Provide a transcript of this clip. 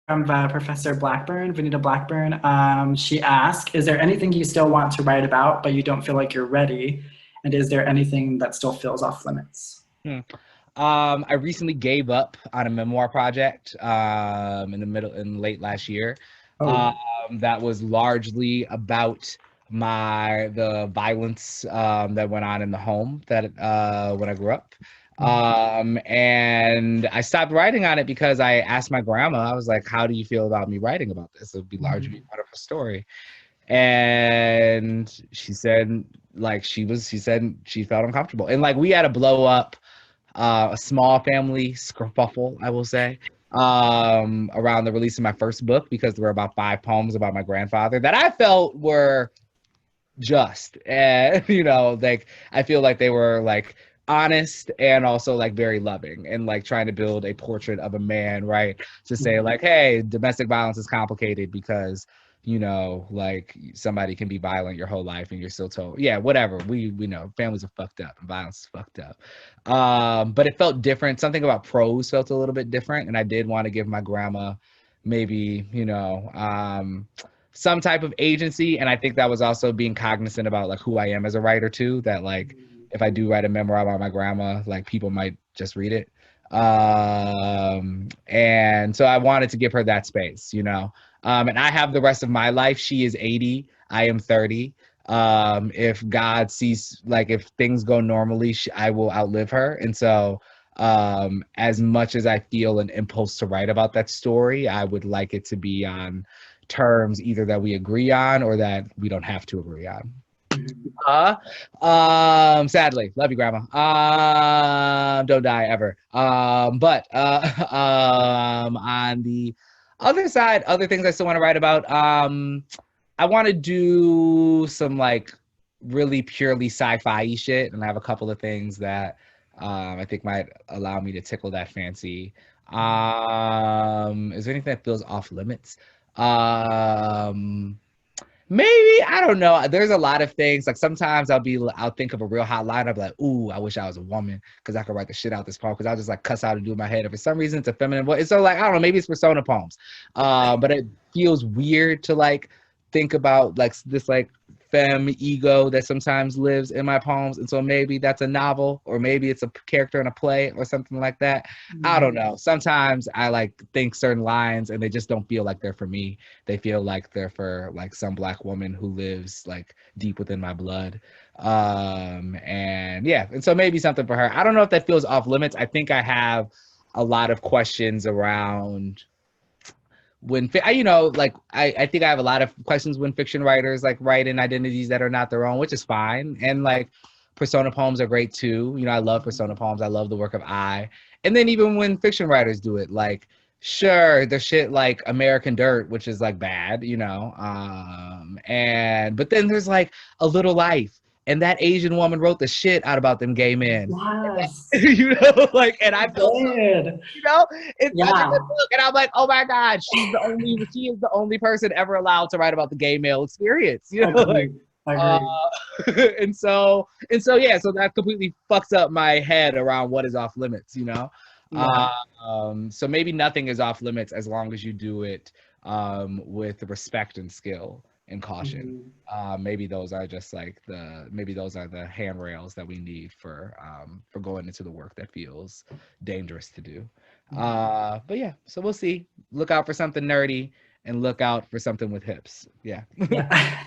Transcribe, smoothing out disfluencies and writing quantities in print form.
from Professor Blackburn, Vanita Blackburn. She asked, is there anything you still want to write about, but you don't feel like you're ready? And is there anything that still feels off limits? Hmm. I recently gave up on a memoir project in late last year. Um, Oh, that was largely about the violence that went on in the home that when I grew up. And I stopped writing on it because I asked my grandma, I was like, how do you feel about me writing about this? It would be largely part of her story. And she said, she said she felt uncomfortable. And like we had a blow up a small family skerfuffle, I will say, around the release of my first book because there were about 5 poems about my grandfather that I felt were just, and like I feel like they were like honest and also like very loving and like trying to build a portrait of a man, right? To say like, hey, domestic violence is complicated because like somebody can be violent your whole life and you're still told, yeah, whatever. We know families are fucked up and violence is fucked up. But it felt different. Something about prose felt a little bit different, and I did want to give my grandma maybe some type of agency. And I think that was also being cognizant about like who I am as a writer too, that like if I do write a memoir about my grandma, like people might just read it. And so I wanted to give her that space. And I have the rest of my life. She is 80, I am 30. If God sees, like if things go normally, I will outlive her. And so as much as I feel an impulse to write about that story, I would like it to be on terms either that we agree on or that we don't have to agree on. Sadly, love you, Grandma. Don't die ever. But on the other side, other things I still want to write about. I want to do some like really purely sci-fi shit, and I have a couple of things that I think might allow me to tickle that fancy. Is there anything that feels off limits? Um, Maybe, I don't know. There's a lot of things. Like sometimes I'll think of a real hot line. I'll be like, ooh, I wish I was a woman because I could write the shit out this poem because I'll just like cuss out and do it in my head. If for some reason it's a feminine voice, so like I don't know, maybe it's persona poems. But it feels weird to like think about like this like femme ego that sometimes lives in my poems. And so maybe that's a novel, or maybe it's a character in a play or something like that. I don't know. Sometimes I like think certain lines and they just don't feel like they're for me. They feel like they're for like some Black woman who lives like deep within my blood. And yeah, and so maybe something for her. I don't know if that feels off limits. I think I have a lot of questions around I think I have a lot of questions when fiction writers like write in identities that are not their own, which is fine. And like persona poems are great too. I love persona poems. I love the work of I. And then even when fiction writers do it, like sure, there's shit like American Dirt, which is like bad. And but then there's like A Little Life. And that Asian woman wrote the shit out about them gay men. yes. Like, and I felt so, Good. you know, it's such a good Yeah. book. And I'm like, oh my God, she is the only person ever allowed to write about the gay male experience, like, Agreed. uh, Agreed. yeah, so that completely fucks up my head around what is off limits. Yeah. So maybe nothing is off limits as long as you do it with respect and skill and caution. Mhm. Maybe those are the handrails that we need for going into the work that feels dangerous to do. But yeah, so we'll see. Look out for something nerdy and look out for something with hips. Yeah. Yeah.